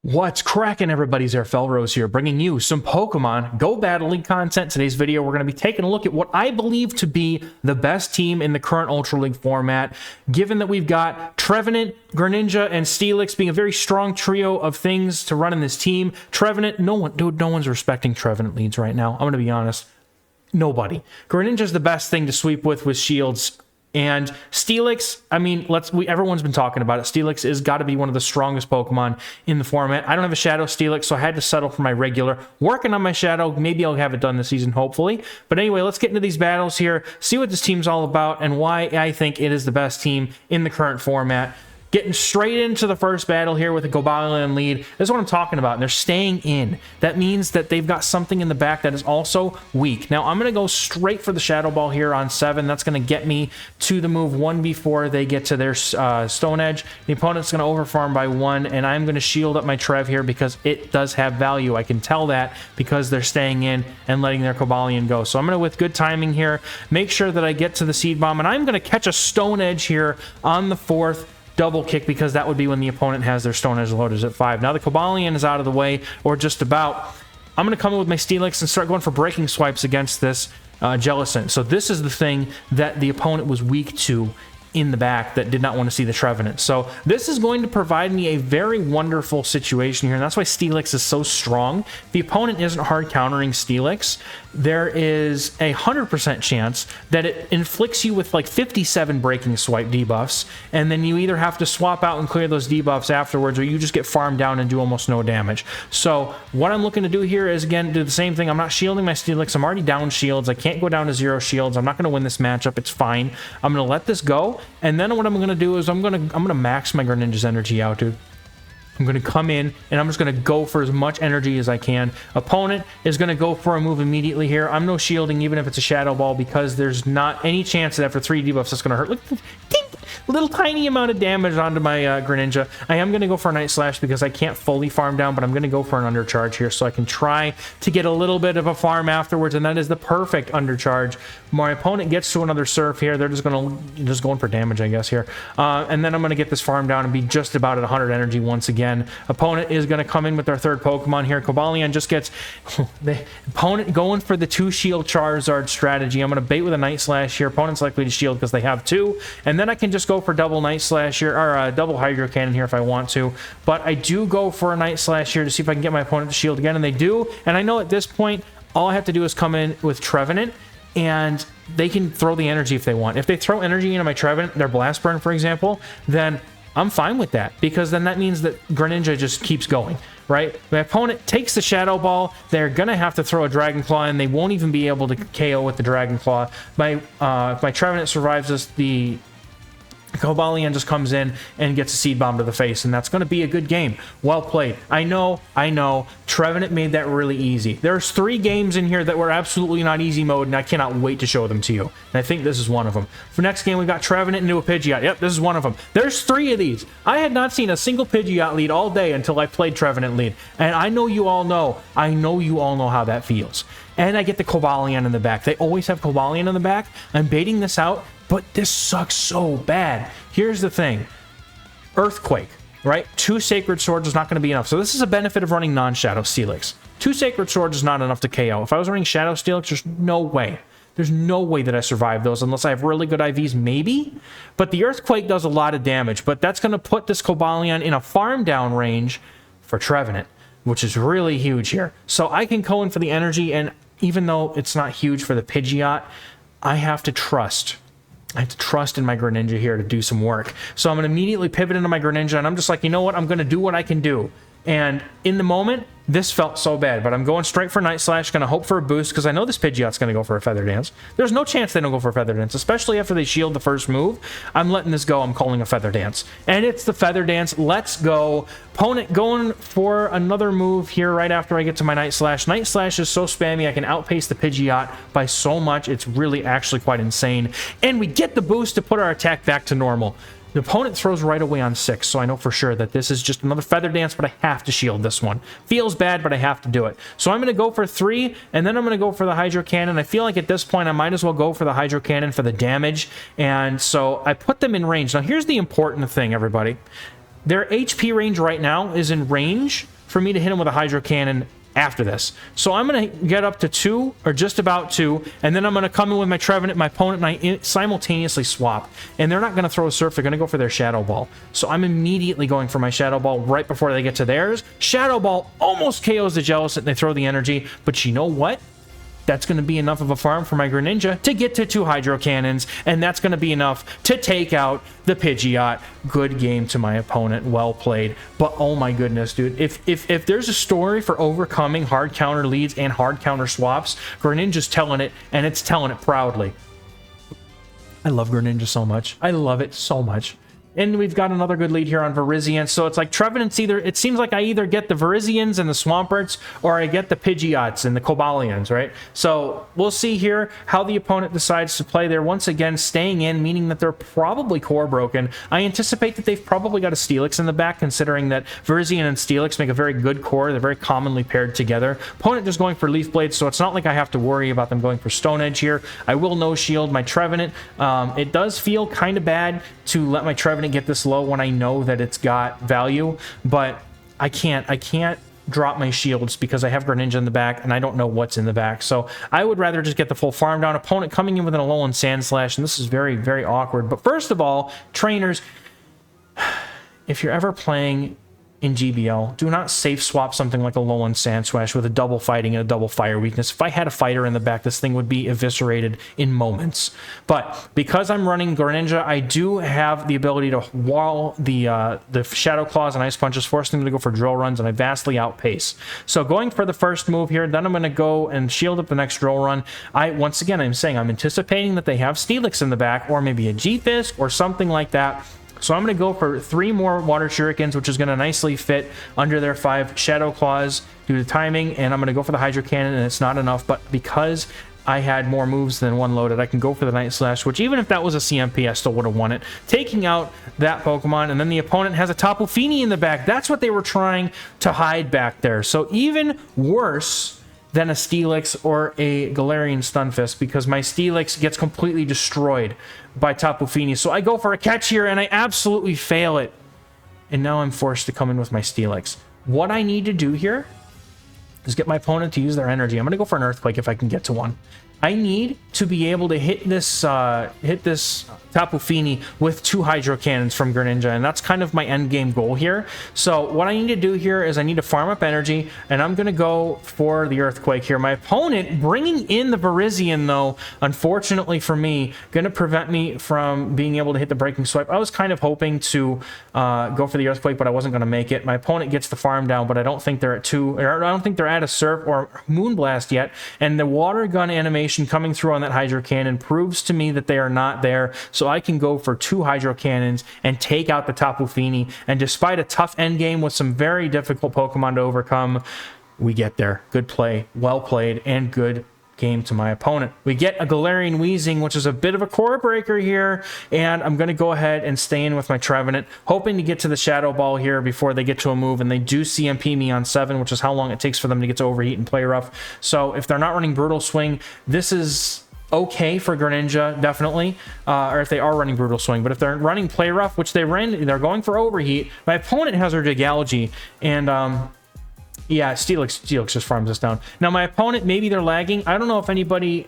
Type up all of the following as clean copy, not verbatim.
What's cracking, everybody? XehrFelrose here, bringing you some Pokemon Go Battle League content. Today's video, we're going to be taking a look at what I believe to be the best team in the current Ultra League format, given that we've got Trevenant, Greninja, and Steelix being a very strong trio of things to run in this team. Trevenant, no one's respecting Trevenant leads right now. I'm going to be honest. Nobody. Greninja's the best thing to sweep with shields. And Steelix, I mean, everyone's been talking about it. Steelix has got to be one of the strongest Pokemon in the format. I don't have a Shadow Steelix, so I had to settle for my regular. Working on my Shadow. Maybe I'll have it done this season, hopefully. But anyway, let's get into these battles here, see what this team's all about, and why I think it is the best team in the current format. Getting straight into the first battle here with a Cobalion lead. This is what I'm talking about. And they're staying in. That means that they've got something in the back that is also weak. Now, I'm going to go straight for the Shadow Ball here on 7. That's going to get me to the move 1 before they get to their Stone Edge. The opponent's going to overfarm by 1, and I'm going to shield up my Trev here because it does have value. I can tell that because they're staying in and letting their Cobalion go. So I'm going to, with good timing here, make sure that I get to the Seed Bomb, and I'm going to catch a Stone Edge here on the 4th. Double kick, because that would be when the opponent has their Stone Edge loaders at 5. Now the Cobalion is out of the way, or just about. I'm going to come in with my Steelix and start going for breaking swipes against this Jellicent. So this is the thing that the opponent was weak to in the back, that did not want to see the Trevenant. So this is going to provide me a very wonderful situation here, and that's why Steelix is so strong. If the opponent isn't hard countering Steelix, there is a 100% chance that it inflicts you with like 57 breaking swipe debuffs, and then you either have to swap out and clear those debuffs afterwards, or you just get farmed down and do almost no damage. So what I'm looking to do here is, again, do the same thing. I'm not shielding my Steelix. I'm already down shields. I can't go down to 0 shields. I'm not going to win this matchup. It's fine. I'm going to let this go. And then what I'm going to do is I'm going to max my Greninja's energy out, dude. I'm going to come in, and I'm just going to go for as much energy as I can. Opponent is going to go for a move immediately here. I'm no shielding, even if it's a Shadow Ball, because there's not any chance that after 3 debuffs that's going to hurt. Look, ding! Little tiny amount of damage onto my Greninja. I am going to go for a Night Slash because I can't fully farm down, but I'm going to go for an undercharge here so I can try to get a little bit of a farm afterwards, and that is the perfect undercharge. My opponent gets to another Surf here. They're just going for damage, I guess, here. And then I'm going to get this farm down and be just about at 100 energy once again. Opponent is going to come in with their third Pokemon here. Cobalion just gets the opponent going for the 2-shield Charizard strategy. I'm going to bait with a Night Slash here. Opponent's likely to shield because they have 2, and then I can just go for double Night Slash here, or double Hydro Cannon here if I want to. But I do go for a Night Slash here to see if I can get my opponent to shield again, and they do. And I know at this point, all I have to do is come in with Trevenant, and they can throw the energy if they want. If they throw energy into my Trevenant, their Blast Burn, for example, then I'm fine with that, because then that means that Greninja just keeps going, right? My opponent takes the Shadow Ball. They're going to have to throw a Dragon Claw, and they won't even be able to KO with the Dragon Claw. If my Trevenant survives this, the Cobalion just comes in and gets a Seed Bomb to the face, and that's going to be a good game. Well played. I know. Trevenant made that really easy. There's 3 games in here that were absolutely not easy mode, and I cannot wait to show them to you. And I think this is one of them. For next game, we've got Trevenant into a Pidgeot. Yep, this is one of them. There's 3 of these. I had not seen a single Pidgeot lead all day until I played Trevenant lead. And I know you all know. I know you all know how that feels. And I get the Cobalion in the back. They always have Cobalion in the back. I'm baiting this out, but this sucks so bad. Here's the thing. Earthquake, right? 2 Sacred Swords is not going to be enough. So this is a benefit of running non-Shadow Steelix. 2 Sacred Swords is not enough to KO. If I was running Shadow Steelix, there's no way. There's no way that I survive those unless I have really good IVs, maybe. But the Earthquake does a lot of damage. But that's going to put this Cobalion in a farm down range for Trevenant, which is really huge here. So I can go in for the energy, and even though it's not huge for the Pidgeot, I have to trust in my Greninja here to do some work. So I'm going to immediately pivot into my Greninja, and I'm just like, you know what? I'm going to do what I can do. And in the moment, this felt so bad, but I'm going straight for Night Slash, going to hope for a boost, because I know this Pidgeot's going to go for a Feather Dance. There's no chance they don't go for a Feather Dance, especially after they shield the first move. I'm letting this go. I'm calling a Feather Dance. And it's the Feather Dance. Let's go. Opponent going for another move here right after I get to my Night Slash. Night Slash is so spammy, I can outpace the Pidgeot by so much. It's really actually quite insane. And we get the boost to put our attack back to normal. The opponent throws right away on 6, so I know for sure that this is just another Feather Dance, but I have to shield this one. Feels bad, but I have to do it. So I'm going to go for 3, and then I'm going to go for the Hydro Cannon. I feel like at this point I might as well go for the Hydro Cannon for the damage, and so I put them in range. Now here's the important thing, everybody. their HP range right now is in range for me to hit them with a Hydro Cannon after this. So I'm going to get up to 2, or just about 2, and then I'm going to come in with my Trevenant, my opponent, and I simultaneously swap. And they're not going to throw a Surf, they're going to go for their Shadow Ball. So I'm immediately going for my Shadow Ball right before they get to theirs. Shadow Ball almost KOs the Jellicent, and they throw the energy, but you know what? That's going to be enough of a farm for my Greninja to get to 2 Hydro Cannons, and that's going to be enough to take out the Pidgeot. Good game to my opponent. Well played. But oh my goodness, dude. If there's a story for overcoming hard counter leads and hard counter swaps, Greninja's telling it, and it's telling it proudly. I love Greninja so much. I love it so much. And we've got another good lead here on Virizion. So it's like Trevenant's either, it seems like I either get the Virizions and the Swamperts, or I get the Pidgeots and the Cobalions, right? So we'll see here how the opponent decides to play there. Once again, staying in, meaning that they're probably core broken. I anticipate that they've probably got a Steelix in the back, considering that Virizion and Steelix make a very good core. They're very commonly paired together. Opponent just going for Leaf Blade, so it's not like I have to worry about them going for Stone Edge here. I will no shield my Trevenant. It does feel kind of bad to let my Trevenant get this low when I know that it's got value, but I can't drop my shields because I have Greninja in the back and I don't know what's in the back. So I would rather just get the full farm down. Opponent coming in with an Alolan Sand Slash, and this is very, very awkward. But first of all, trainers, if you're ever playing in GBL, do not safe swap something like a Alolan Sand Slash with a double fighting and a double fire weakness. If I had a fighter in the back, this thing would be eviscerated in moments. But because I'm running Greninja, I do have the ability to wall the Shadow Claws and Ice Punches, forcing them to go for drill runs, and I vastly outpace. So going for the first move here, then I'm going to go and shield up the next drill run. Once again, I'm saying I'm anticipating that they have Steelix in the back, or maybe a G-Fisk or something like that. So I'm going to go for 3 more Water Shurikens, which is going to nicely fit under their 5 Shadow Claws due to timing, and I'm going to go for the Hydro Cannon, and it's not enough, but because I had more moves than one loaded, I can go for the Night Slash, which even if that was a CMP, I still would have won it, taking out that Pokemon. And then the opponent has a Tapu Fini in the back. That's what they were trying to hide back there. So even worse than a Steelix or a Galarian Stunfisk, because my Steelix gets completely destroyed by Tapu Fini. So I go for a catch here, and I absolutely fail it. And now I'm forced to come in with my Steelix. What I need to do here is get my opponent to use their energy. I'm going to go for an Earthquake if I can get to one. I need to be able to hit this Tapu Fini with 2 Hydro Cannons from Greninja, and that's kind of my end game goal here. So what I need to do here is I need to farm up energy, and I'm going to go for the Earthquake here. My opponent bringing in the Virizion, though, unfortunately for me, going to prevent me from being able to hit the Breaking Swipe. I was kind of hoping to go for the Earthquake, but I wasn't going to make it. My opponent gets the farm down, but I don't think they're at 2, or I don't think they're at a Surf or Moonblast yet, and the Water Gun animation coming through on that Hydro Cannon proves to me that they are not there, so I can go for 2 Hydro Cannons and take out the Tapu Fini, and despite a tough endgame with some very difficult Pokemon to overcome, we get there. Good play, well played, and good game to my opponent. We get a Galarian Weezing, which is a bit of a core breaker here, and I'm going to go ahead and stay in with my Trevenant, hoping to get to the Shadow Ball here before they get to a move, and they do CMP me on 7, which is how long it takes for them to get to Overheat and Play Rough. So if they're not running Brutal Swing, this is okay for Greninja, definitely, or if they are running Brutal Swing. But if they're running Play Rough, which they're going for Overheat, my opponent has her Digalgy, and yeah, Steelix just farms us down. Now my opponent, maybe they're lagging. I don't know if anybody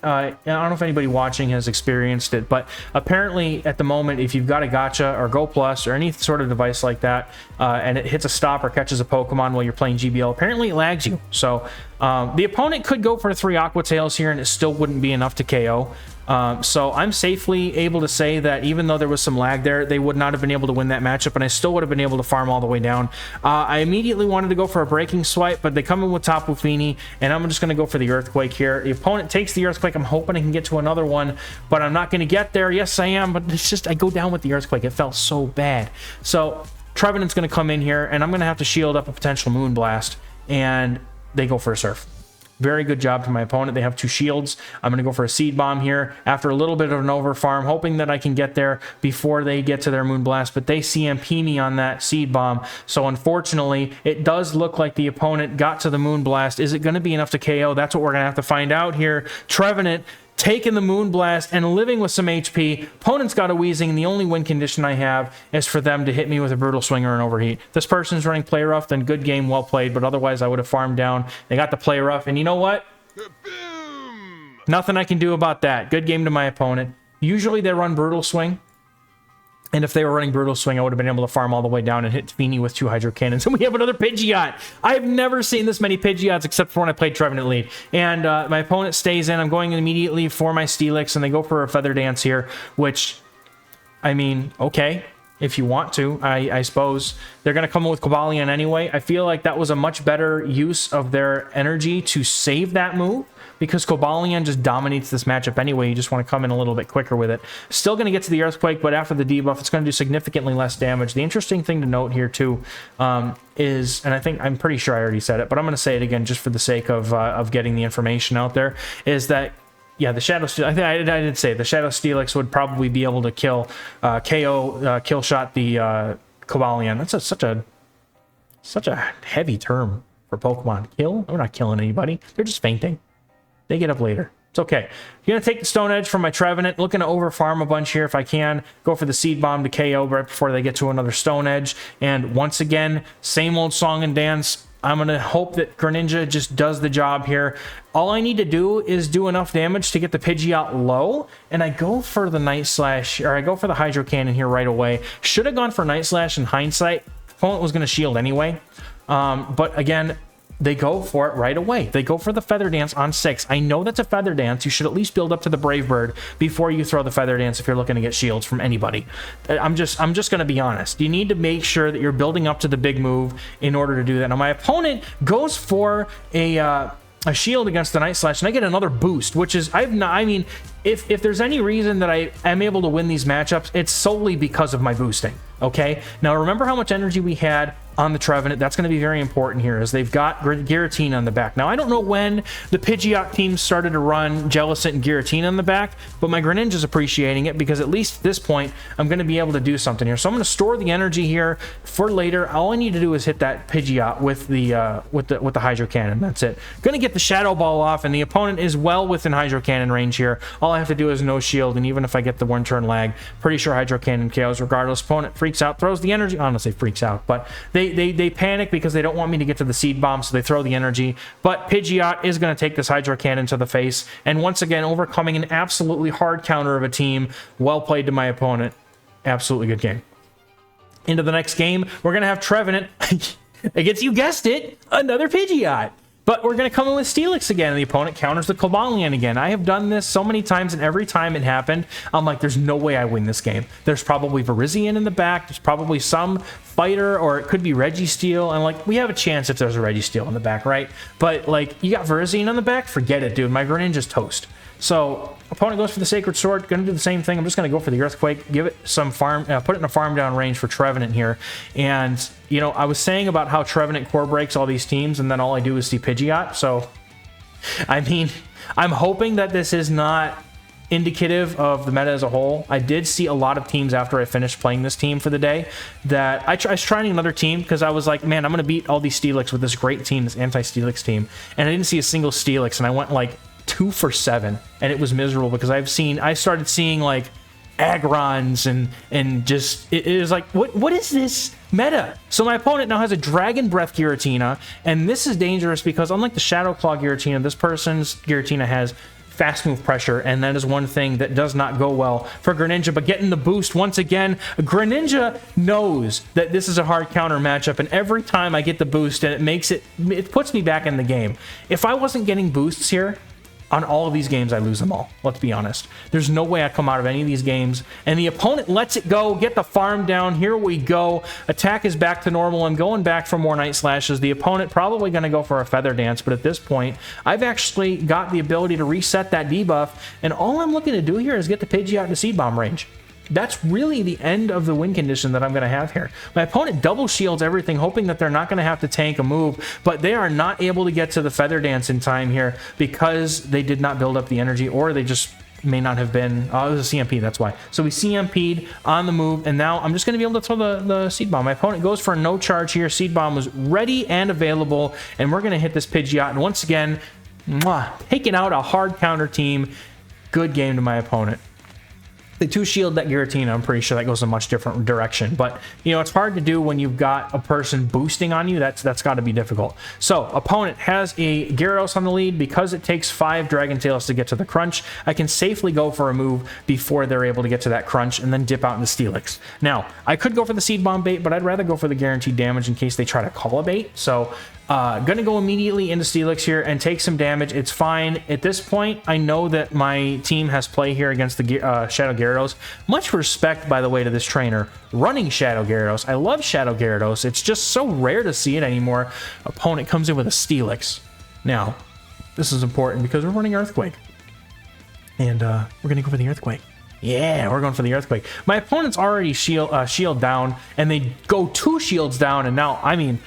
watching has experienced it, but apparently at the moment, if you've got a Gacha or Go Plus or any sort of device like that, and it hits a stop or catches a Pokemon while you're playing GBL, apparently it lags you. So the opponent could go for 3 Aqua Tails here, and it still wouldn't be enough to KO. So I'm safely able to say that even though there was some lag there, they would not have been able to win that matchup, and I still would have been able to farm all the way down. I immediately wanted to go for a Breaking Swipe, but they come in with Tapu Fini, and I'm just going to go for the Earthquake here. The opponent takes the Earthquake. I'm hoping I can get to another one, but I'm not going to get there. Yes, I am, but it's just I go down with the Earthquake. It felt so bad. So Trevenant's going to come in here, and I'm going to have to shield up a potential Moonblast, and they go for a Surf. Very good job to my opponent. They have 2 shields. I'm going to go for a Seed Bomb here after a little bit of an overfarm, hoping that I can get there before they get to their Moonblast, but they CMP me on that Seed Bomb. So unfortunately, it does look like the opponent got to the Moonblast. Is it going to be enough to KO? That's what we're going to have to find out here. Trevenant taking the Moonblast and living with some HP. Opponent's got a Weezing, and the only win condition I have is for them to hit me with a Brutal Swing or an Overheat. This person's running Play Rough, then good game, well played, but otherwise I would have farmed down. They got the Play Rough, and you know what? Nothing I can do about that. Good game to my opponent. Usually they run Brutal Swing, and if they were running Brutal Swing, I would have been able to farm all the way down and hit Fini with 2 Hydro Cannons. And we have another Pidgeot. I've never seen this many Pidgeots except for when I played Trevenant lead. And my opponent stays in. I'm going immediately for my Steelix, and they go for a Feather Dance here, which, I mean, okay, if you want to, I suppose. They're going to come with Cobalion anyway. I feel like that was a much better use of their energy to save that move, because Cobalion just dominates this matchup anyway. You just want to come in a little bit quicker with it. Still going to get to the Earthquake, but after the debuff, it's going to do significantly less damage. The interesting thing to note here, too, is, and I'm pretty sure I already said it, but I'm going to say it again just for the sake of getting the information out there, is that, yeah, the Shadow Steel, I did say the Shadow Steelix would probably be able to kill, kill shot the Cobalion. That's such a heavy term for Pokemon. Kill? We're not killing anybody. They're just fainting. They get up later. It's okay. I'm going to take the Stone Edge from my Trevenant. Looking to overfarm a bunch here if I can. Go for the Seed Bomb to KO right before they get to another Stone Edge. And once again, same old song and dance. I'm going to hope that Greninja just does the job here. All I need to do is do enough damage to get the Pidgeot low, and I go for the Night Slash, or I go for the Hydro Cannon here right away. Should have gone for Night Slash in hindsight. Opponent was going to shield anyway. But again, they go for it right away. They go for the Feather Dance on 6. I know that's a Feather Dance. You should at least build up to the Brave Bird before you throw the Feather Dance if you're looking to get shields from anybody. I'm just going to be honest. You need to make sure that you're building up to the big move in order to do that. Now, my opponent goes for a shield against the Night Slash, and I get another boost, which is, I mean, if there's any reason that I am able to win these matchups, it's solely because of my boosting, okay? Now, remember how much energy we had on the Trevenant. That's going to be very important here, as they've got Giratina on the back. Now, I don't know when the Pidgeot team started to run Jellicent and Giratina on the back, but my Greninja's appreciating it, because at least at this point, I'm going to be able to do something here. So I'm going to store the energy here for later. All I need to do is hit that Pidgeot with the Hydro Cannon. That's it. Going to get the Shadow Ball off, and the opponent is well within Hydro Cannon range here. All I have to do is no shield, and even if I get the 1-turn lag, pretty sure Hydro Cannon KOs regardless. Opponent freaks out, throws the energy. Honestly, freaks out, but they panic because they don't want me to get to the Seed Bomb, so they throw the energy. But Pidgeot is going to take this Hydro Cannon to the face, and once again, overcoming an absolutely hard counter of a team. Well played to my opponent. Absolutely good game. Into the next game, we're going to have Trevenant against, you guessed it, another Pidgeot. But we're going to come in with Steelix again, and the opponent counters the Cobalion again. I have done this so many times, and every time it happened, I'm like, there's no way I win this game. There's probably Virizion in the back. There's probably some fighter, or it could be Registeel. And, like, we have a chance if there's a Registeel in the back, right? But, like, you got Virizion on the back? Forget it, dude. My Greninja's toast. So, opponent goes for the Sacred Sword. Going to do the same thing. I'm just going to go for the Earthquake. Give it some farm, put it in a farm down range for Trevenant here. And, you know, I was saying about how Trevenant core breaks all these teams, and then all I do is see Pidgeot. So, I mean, I'm hoping that this is not indicative of the meta as a whole. I did see a lot of teams after I finished playing this team for the day that I was trying another team, because I was like, man, I'm going to beat all these Steelix with this great team, this anti-Steelix team. And I didn't see a single Steelix, and I went like 2 for 7, and it was miserable because I started seeing like Agrons and just it is like, what is this meta? So my opponent now has a Dragon Breath Giratina, and this is dangerous because unlike the Shadow Claw Giratina, this person's Giratina has fast move pressure, and that is one thing that does not go well for Greninja. But getting the boost once again, Greninja knows that this is a hard counter matchup, and every time I get the boost, and it puts me back in the game. If I wasn't getting boosts here on all of these games, I lose them all. Let's be honest. There's no way I come out of any of these games. And the opponent lets it go. Get the farm down. Here we go. Attack is back to normal. I'm going back for more Night Slashes. The opponent probably going to go for a Feather Dance, but at this point, I've actually got the ability to reset that debuff, and all I'm looking to do here is get the Pidgeot to Seed Bomb range. That's really the end of the win condition that I'm going to have here. My opponent double shields everything, hoping that they're not going to have to tank a move, but they are not able to get to the Feather Dance in time here because they did not build up the energy, or they just may not have been. Oh, it was a CMP, that's why. So we CMP'd on the move, and now I'm just going to be able to throw the Seed Bomb. My opponent goes for a no charge here. Seed Bomb was ready and available, and we're going to hit this Pidgeot, and once again, taking out a hard counter team. good game to my opponent. They 2-shield that Giratina. I'm pretty sure that goes a much different direction. But, you know, it's hard to do when you've got a person boosting on you. That's got to be difficult. So, opponent has a Gyarados on the lead. Because it takes 5 Dragon Tails to get to the crunch, I can safely go for a move before they're able to get to that crunch and then dip out into Steelix. Now, I could go for the Seed Bomb bait, but I'd rather go for the guaranteed damage in case they try to call a bait. So, gonna go immediately into Steelix here and take some damage. It's fine. At this point, I know that my team has play here against the Shadow Gyarados. Much respect, by the way, to this trainer running Shadow Gyarados. I love Shadow Gyarados. It's just so rare to see it anymore. Opponent comes in with a Steelix. Now, this is important because we're running Earthquake. And we're gonna go for the Earthquake. Yeah, we're going for the Earthquake. My opponent's already shield down, and they go 2 shields down, and now, I mean,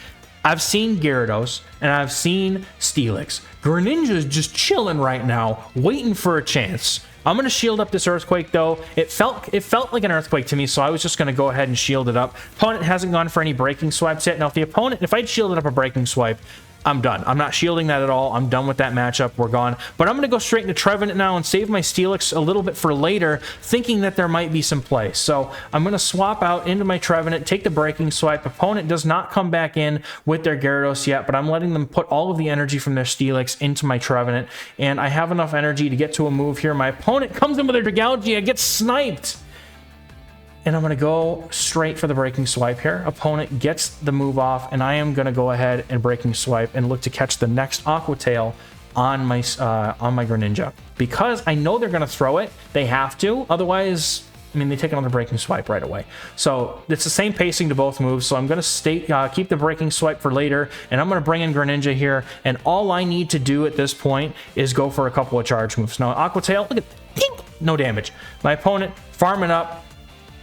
I've seen Gyarados, and I've seen Steelix. Greninja is just chilling right now, waiting for a chance. I'm going to shield up this Earthquake, though. It felt like an Earthquake to me, so I was just going to go ahead and shield it up. Opponent hasn't gone for any Breaking Swipes yet. Now, if I'd shielded up a Breaking Swipe, I'm done. I'm not shielding that at all. I'm done with that matchup. We're gone. But I'm going to go straight into Trevenant now and save my Steelix a little bit for later, thinking that there might be some play. So I'm going to swap out into my Trevenant, take the Breaking Swipe. Opponent does not come back in with their Gyarados yet, but I'm letting them put all of the energy from their Steelix into my Trevenant, and I have enough energy to get to a move here. My opponent comes in with their Dragalge. Gets sniped. And I'm going to go straight for the Breaking Swipe here. Opponent gets the move off, and I am going to go ahead and Breaking Swipe and look to catch the next Aqua Tail on my Greninja. Because I know they're going to throw it, they have to. Otherwise, I mean, they take another Breaking Swipe right away. So it's the same pacing to both moves. So I'm going to keep the Breaking Swipe for later, and I'm going to bring in Greninja here. And all I need to do at this point is go for a couple of charge moves. Now, Aqua Tail, look at that. No damage. My opponent farming up.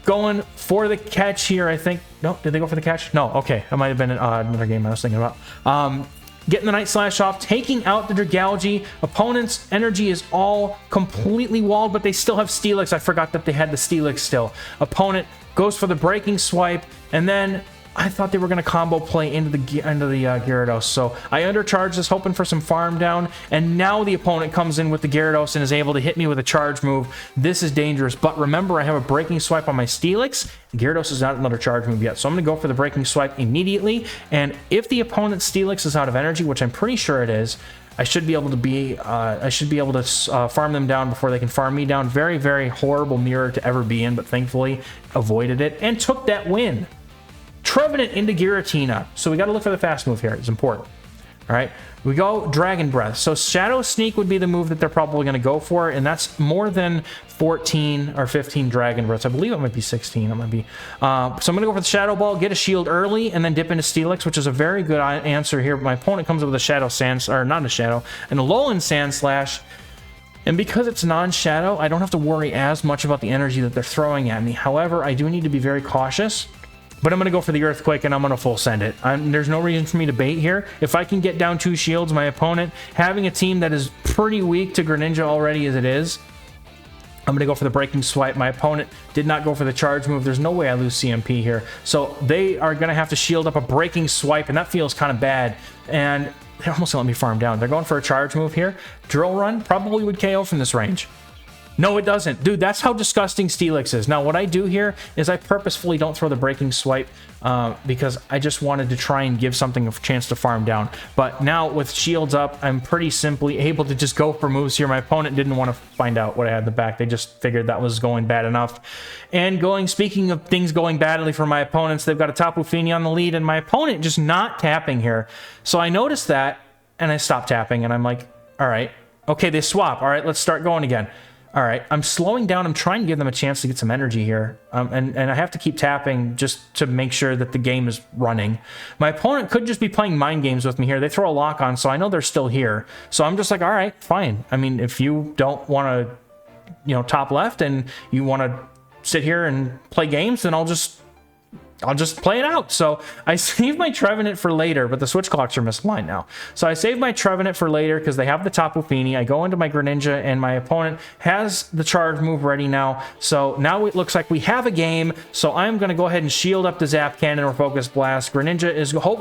Going for the catch here, I think. No, did they go for the catch? No, okay. That might have been another game I was thinking about. Getting the Night Slash off, taking out the Dragalge. Opponent's energy is all completely walled, but they still have Steelix. I forgot that they had the Steelix still. Opponent goes for the Breaking Swipe, and then I thought they were going to combo play into the Gyarados, so I undercharged this, hoping for some farm down, and now the opponent comes in with the Gyarados and is able to hit me with a charge move. This is dangerous, but remember, I have a Breaking Swipe on my Steelix. Gyarados is not another charge move yet, so I'm going to go for the Breaking Swipe immediately, and if the opponent's Steelix is out of energy, which I'm pretty sure it is, I should be able to farm them down before they can farm me down. Very, very horrible mirror to ever be in, but thankfully avoided it and took that win. Trevenant into Giratina. So we got to look for the fast move here. It's important. All right. We go Dragon Breath. So Shadow Sneak would be the move that they're probably going to go for, and that's more than 14 or 15 Dragon Breaths. I believe it might be 16. It might be. So I'm going to go for the Shadow Ball, get a shield early, and then dip into Steelix, which is a very good answer here. My opponent comes up with a Shadow Sand, or not a Shadow, an Alolan Sand Slash. And because it's non-Shadow, I don't have to worry as much about the energy that they're throwing at me. However, I do need to be very cautious. But I'm going to go for the Earthquake, and I'm going to full send it. There's no reason for me to bait here. If I can get down 2 shields, my opponent, having a team that is pretty weak to Greninja already as it is, I'm going to go for the Breaking Swipe. My opponent did not go for the charge move. There's no way I lose CMP here. So they are going to have to shield up a Breaking Swipe, and that feels kind of bad. And they're almost going to let me farm down. They're going for a charge move here. Drill Run probably would KO from this range. No, it doesn't. Dude, that's how disgusting Steelix is. Now, what I do here is I purposefully don't throw the Breaking Swipe because I just wanted to try and give something a chance to farm down. But now, with shields up, I'm pretty simply able to just go for moves here. My opponent didn't want to find out what I had in the back. They just figured that was going bad enough. And speaking of things going badly for my opponents, they've got a Tapu Fini on the lead, and my opponent just not tapping here. So I noticed that, and I stopped tapping, and I'm like, all right, okay, they swap. All right, let's start going again. All right, I'm slowing down. I'm trying to give them a chance to get some energy here. And I have to keep tapping just to make sure that the game is running. My opponent could just be playing mind games with me here. They throw a lock on, so I know they're still here. So I'm just like, all right, fine. I mean, if you don't want to, top left and you want to sit here and play games, then I'll just I'll just play it out. So I saved my Trevenant for later, but the switch clocks are misaligned now. So I saved my Trevenant for later because they have the Tapu Fini. I go into my Greninja, and my opponent has the charge move ready now. So now it looks like we have a game. So I'm going to go ahead and shield up the Zap Cannon or Focus Blast. Greninja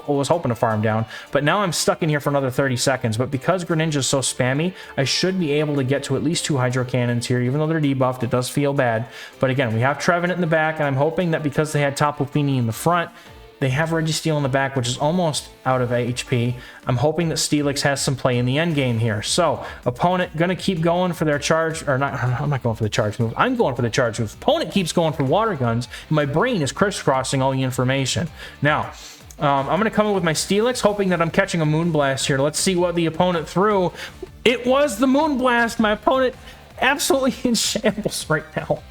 was hoping to farm down, but now I'm stuck in here for another 30 seconds. But because Greninja is so spammy, I should be able to get to at least 2 Hydro Cannons here, even though they're debuffed. It does feel bad. But again, we have Trevenant in the back, and I'm hoping that because they had Tapu Fini in the front, they have Registeel in the back, which is almost out of HP. I'm hoping that Steelix has some play in the end game here. So opponent gonna keep going for their charge, or not. I'm not going for the charge move. I'm going for the charge move. Opponent keeps going for water guns, and my brain is crisscrossing all the information. Now, I'm going to come in with my Steelix, hoping that I'm catching a Moonblast here. Let's see what the opponent threw. It was the Moonblast. My opponent absolutely in shambles right now.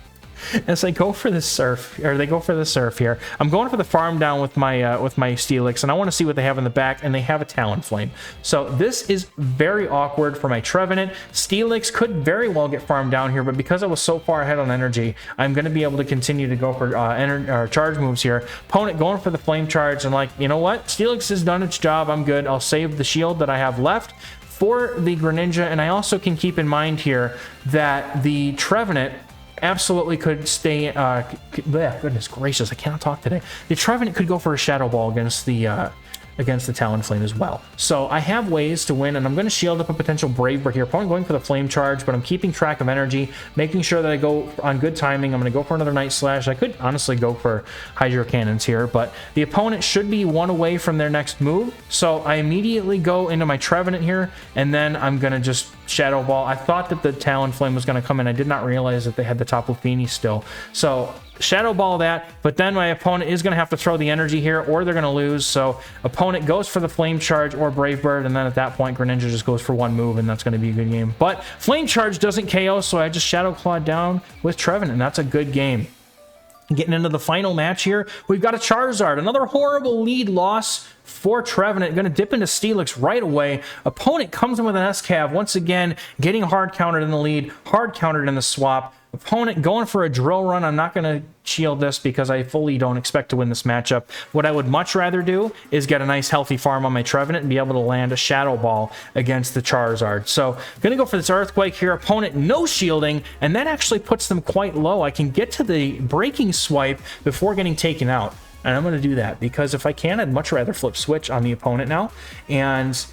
As I go for the Surf, or they go for the Surf here, I'm going for the farm down with my Steelix, and I want to see what they have in the back, and they have a Talonflame. So this is very awkward for my Trevenant. Steelix could very well get farmed down here, but because I was so far ahead on energy, I'm going to be able to continue to go for charge moves here. Opponent going for the Flame Charge, and like, you know what? Steelix has done its job. I'm good. I'll save the shield that I have left for the Greninja, and I also can keep in mind here that the Trevenant absolutely could stay. Goodness gracious, I cannot talk today. The Trevenant could go for a Shadow Ball against the Talonflame as well. So I have ways to win, and I'm going to shield up a potential Brave Bird here. Opponent going for the Flame Charge, but I'm keeping track of energy, making sure that I go on good timing. I'm going to go for another Night Slash. I could honestly go for Hydro Cannons here, but the opponent should be one away from their next move. So I immediately go into my Trevenant here, and then I'm going to just Shadow Ball. I thought that the Talonflame was going to come in. I did not realize that they had the Tapu Fini still. So Shadow Ball that, but then my opponent is going to have to throw the energy here, or they're going to lose. So opponent goes for the Flame Charge or Brave Bird, and then at that point Greninja just goes for one move, and that's going to be a good game. But Flame Charge doesn't KO, so I just Shadow Claw down with Trevenant, and that's a good game. Getting into the final match here, we've got a Charizard. Another horrible lead loss for Trevenant. Going to dip into Steelix right away. Opponent comes in with an S-Cav. Once again, getting hard countered in the lead, hard countered in the swap. Opponent going for a drill run. I'm not going to shield this because I fully don't expect to win this matchup. What I would much rather do is get a nice healthy farm on my Trevenant and be able to land a Shadow Ball against the Charizard. So going to go for this Earthquake here. Opponent no shielding, and that actually puts them quite low. I can get to the breaking swipe before getting taken out. And I'm going to do that because if I can, I'd much rather flip switch on the opponent now. And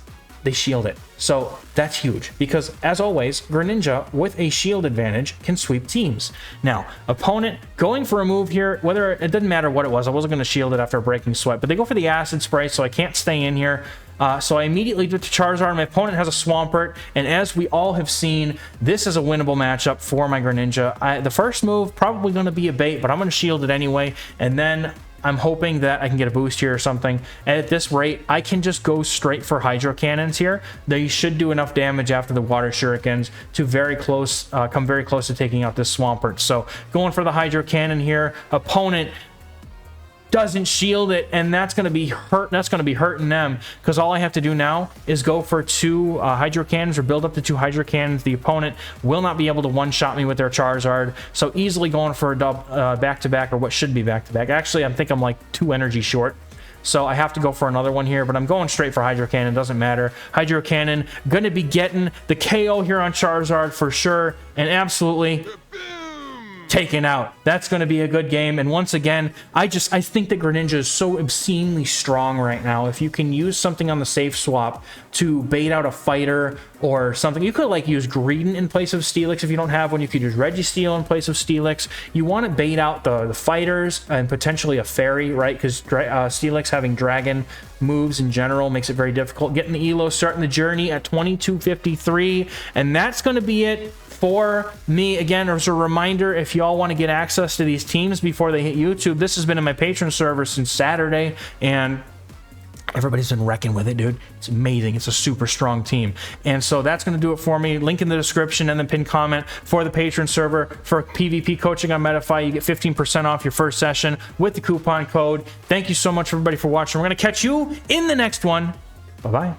they shield it. So that's huge because, as always, Greninja with a shield advantage can sweep teams. Now, opponent going for a move here, whether it didn't matter what it was, I wasn't going to shield it after a breaking sweat, but they go for the Acid Spray, so I can't stay in here. So I immediately do it to Charizard. My opponent has a Swampert, and as we all have seen, this is a winnable matchup for my Greninja. The first move probably going to be a bait, but I'm going to shield it anyway, and then I'm hoping that I can get a boost here or something. And at this rate, I can just go straight for Hydro Cannons here. They should do enough damage after the Water Shurikens to come very close to taking out this Swampert. So going for the Hydro Cannon here. Opponent doesn't shield it, and that's going to be hurting them because all I have to do now is go for 2 Hydro Cannons or build up to 2 Hydro Cannons. The opponent will not be able to one-shot me with their Charizard, so easily going for a back-to-back, or what should be back-to-back. Actually, I think I'm like 2 energy short, so I have to go for another one here, but I'm going straight for Hydro Cannon. Doesn't matter. Hydro Cannon going to be getting the KO here on Charizard for sure, and absolutely taken out. That's going to be a good game. And once again, I think that Greninja is so obscenely strong right now. If you can use something on the safe swap to bait out a fighter or something, you could like use Greedent in place of Steelix if you don't have one. You could use Registeel in place of Steelix. You want to bait out the fighters and potentially a fairy, right? Because Steelix having dragon moves in general makes it very difficult. Getting the Elo, starting the journey at 2253, and that's going to be it for me. Again, as a reminder, if y'all want to get access to these teams before they hit YouTube, this has been in my Patreon server since Saturday, and everybody's been wrecking with it, dude. It's amazing. It's a super strong team. And so that's going to do it for me. Link in the description and the pinned comment for the Patreon server. For PvP coaching on Metafy, you get 15% off your first session with the coupon code. Thank you so much, everybody, for watching. We're going to catch you in the next one. Bye-bye.